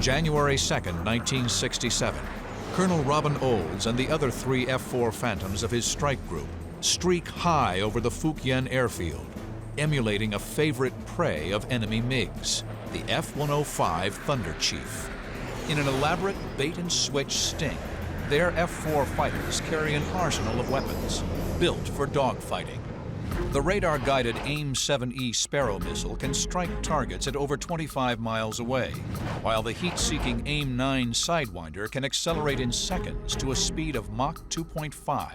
January 2nd, 1967, Colonel Robin Olds and the other 3 F-4 Phantoms of his strike group streak high over the Fujian airfield, emulating a favorite prey of enemy MiGs, the F-105 Thunder Chief. In an elaborate bait-and-switch sting, their F-4 fighters carry an arsenal of weapons built for dogfighting. The radar-guided AIM-7E Sparrow missile can strike targets at over 25 miles away, while the heat-seeking AIM-9 Sidewinder can accelerate in seconds to a speed of Mach 2.5,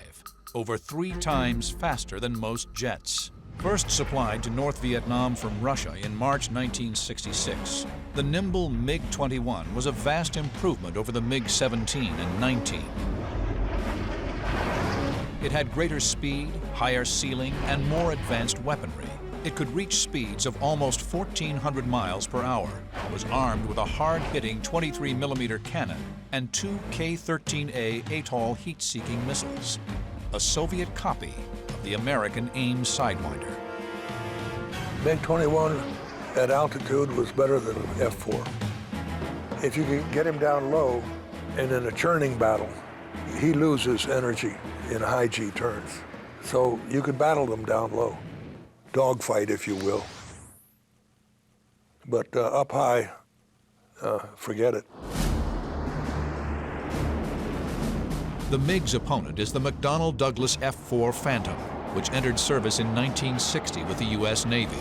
over 3 times faster than most jets. First supplied to North Vietnam from Russia in March 1966, the nimble MiG-21 was a vast improvement over the MiG-17 and 19. It had greater speed, higher ceiling, and more advanced weaponry. It could reach speeds of almost 1,400 miles per hour, was armed with a hard-hitting 23mm cannon and 2 K-13A ATOL heat-seeking missiles, a Soviet copy of the American AIM Sidewinder. MiG-21 at altitude was better than F-4. If you could get him down low and in a churning battle, he loses energy in high G turns. So you could battle them down low. Dogfight, if you will. But up high, forget it. The MiG's opponent is the McDonnell Douglas F-4 Phantom, which entered service in 1960 with the U.S. Navy.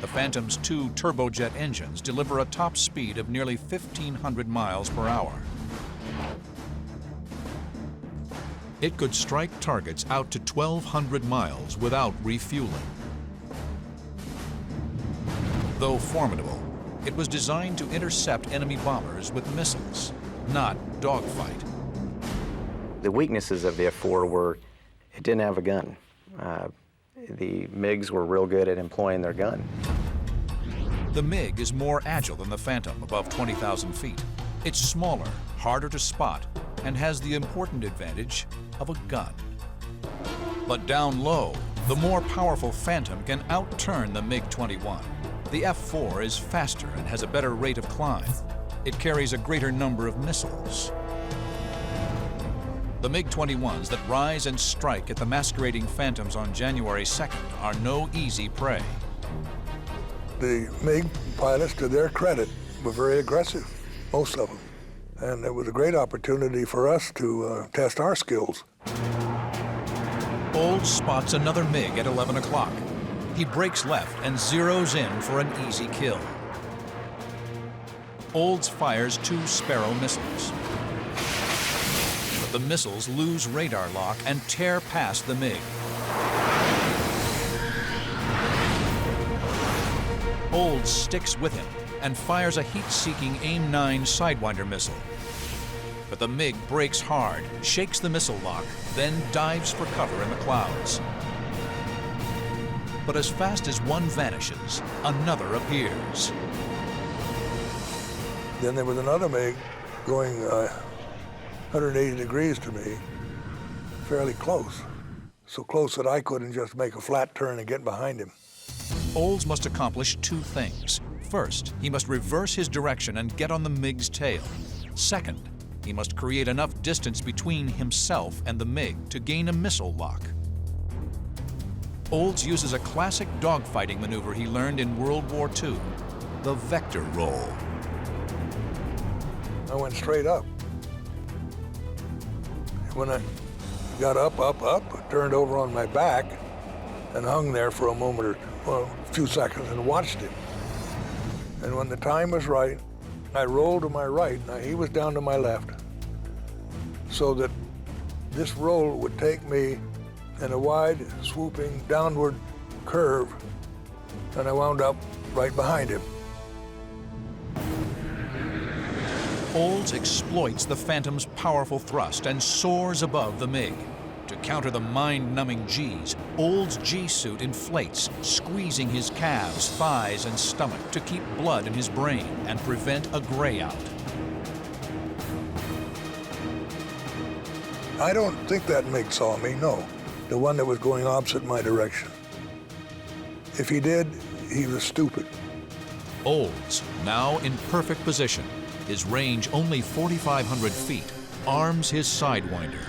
The Phantom's 2 turbojet engines deliver a top speed of nearly 1,500 miles per hour. It could strike targets out to 1,200 miles without refueling. Though formidable, it was designed to intercept enemy bombers with missiles, not dogfight. The weaknesses of the F-4 were it didn't have a gun. The MiGs were real good at employing their gun. The MiG is more agile than the Phantom above 20,000 feet. It's smaller, harder to spot, and has the important advantage of a gun. But down low, the more powerful Phantom can outturn the MiG-21. The F-4 is faster and has a better rate of climb. It carries a greater number of missiles. The MiG-21s that rise and strike at the masquerading Phantoms on January 2nd are no easy prey. The MiG pilots, to their credit, were very aggressive, most of them. And it was a great opportunity for us to test our skills. Olds spots another MiG at 11 o'clock. He breaks left and zeroes in for an easy kill. Olds fires 2 Sparrow missiles. But the missiles lose radar lock and tear past the MiG. Olds sticks with him and fires a heat-seeking AIM-9 Sidewinder missile. But the MiG brakes hard, shakes the missile lock, then dives for cover in the clouds. But as fast as one vanishes, another appears. Then there was another MiG going 180 degrees to me, fairly close. So close that I couldn't just make a flat turn and get behind him. Olds must accomplish 2 things. First, he must reverse his direction and get on the MiG's tail. Second, he must create enough distance between himself and the MiG to gain a missile lock. Olds uses a classic dogfighting maneuver he learned in World War II, the vector roll. I went straight up. When I got up, I turned over on my back and hung there for a moment or, well, a few seconds and watched him. And when the time was right, I rolled to my right. Now, he was down to my left. So that this roll would take me in a wide, swooping, downward curve, and I wound up right behind him. Olds exploits the Phantom's powerful thrust and soars above the MiG. To counter the mind-numbing Gs, Olds' G-suit inflates, squeezing his calves, thighs, and stomach to keep blood in his brain and prevent a grayout. I don't think that MiG saw me, no. The one that was going opposite my direction. If he did, he was stupid. Olds, now in perfect position, his range only 4,500 feet, arms his Sidewinder.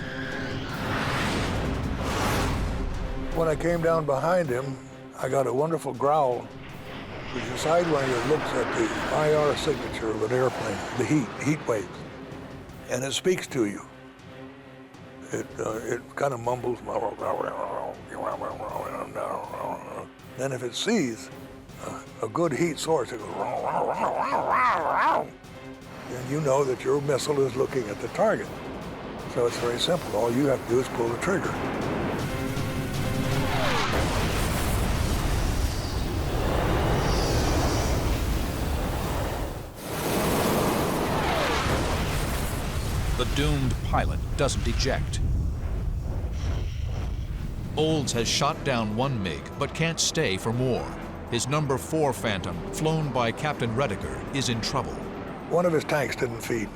When I came down behind him, I got a wonderful growl. The Sidewinder looks at the IR signature of an airplane, the heat waves, and it speaks to you. It kind of mumbles. Then if it sees a good heat source, it goes, and you know that your missile is looking at the target. So it's very simple. All you have to do is pull the trigger. The doomed pilot doesn't eject. Olds has shot down one MiG, but can't stay for more. His number 4 Phantom, flown by Captain Rediker, is in trouble. One of his tanks didn't feed.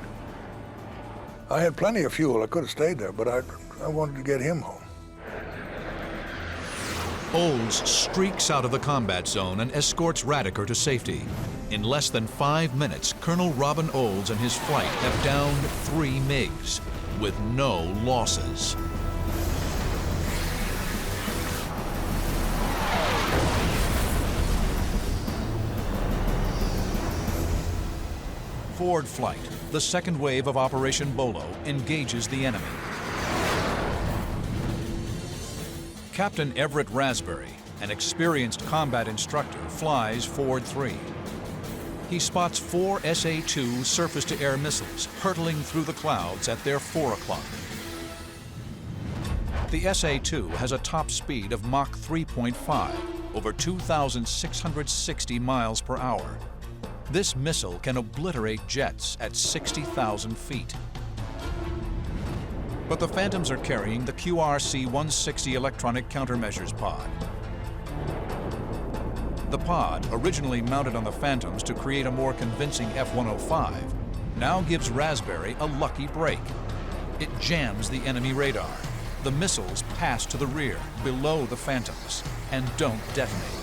I had plenty of fuel. I could have stayed there, but I wanted to get him home. Olds streaks out of the combat zone and escorts Rediker to safety. In less than 5 minutes, Colonel Robin Olds and his flight have downed 3 MiGs, with no losses. Forward flight, the second wave of Operation Bolo, engages the enemy. Captain Everett Raspberry, an experienced combat instructor, flies Forward 3. He spots 4 SA-2 surface-to-air missiles hurtling through the clouds at their 4 o'clock. The SA-2 has a top speed of Mach 3.5, over 2,660 miles per hour. This missile can obliterate jets at 60,000 feet. But the Phantoms are carrying the QRC-160 electronic countermeasures pod. The pod, originally mounted on the Phantoms to create a more convincing F-105, now gives Raspberry a lucky break. It jams the enemy radar. The missiles pass to the rear, below the Phantoms, and don't detonate.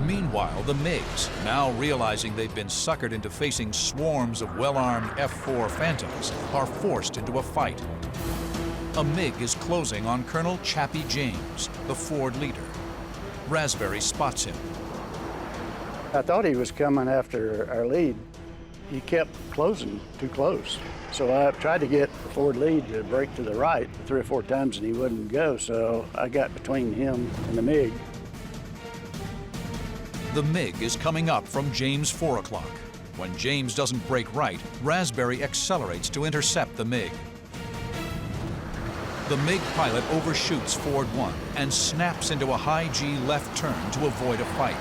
Meanwhile, the MiGs, now realizing they've been suckered into facing swarms of well-armed F-4 Phantoms, are forced into a fight. A MiG is closing on Colonel Chappie James, the Ford leader. Raspberry spots him. I thought he was coming after our lead. He kept closing too close. So I tried to get the Ford lead to break to the right 3 or 4 times and he wouldn't go, so I got between him and the MiG. The MiG is coming up from James' 4 o'clock. When James doesn't break right, Raspberry accelerates to intercept the MiG. The MiG pilot overshoots Ford 1 and snaps into a high G left turn to avoid a fight.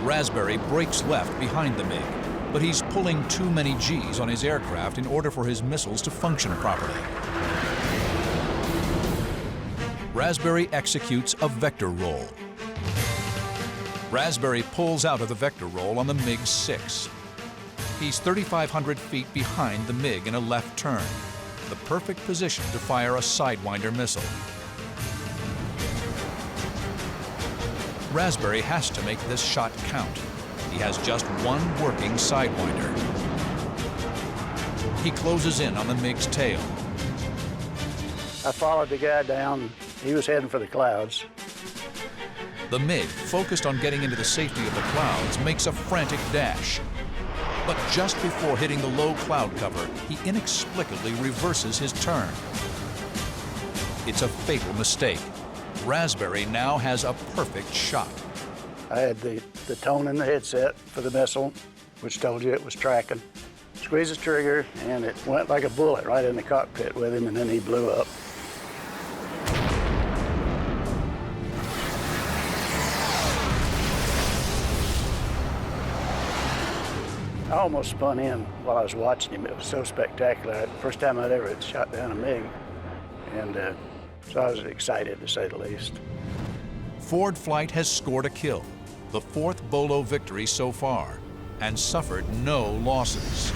Raspberry brakes left behind the MiG, but he's pulling too many Gs on his aircraft in order for his missiles to function properly. Raspberry executes a vector roll. Raspberry pulls out of the vector roll on the MiG-6. He's 3,500 feet behind the MiG in a left turn, the perfect position to fire a Sidewinder missile. Raspberry has to make this shot count. He has just one working Sidewinder. He closes in on the MiG's tail. I followed the guy down. He was heading for the clouds. The MiG, focused on getting into the safety of the clouds, makes a frantic dash. But just before hitting the low cloud cover, he inexplicably reverses his turn. It's a fatal mistake. Raspberry now has a perfect shot. I had the tone in the headset for the missile, which told you it was tracking. Squeezed the trigger, and it went like a bullet right in the cockpit with him, and then he blew up. I almost spun in while I was watching him. It was so spectacular. First time I'd ever shot down a MiG. And so I was excited, to say the least. Ford Flight has scored a kill, the 4th Bolo victory so far, and suffered no losses.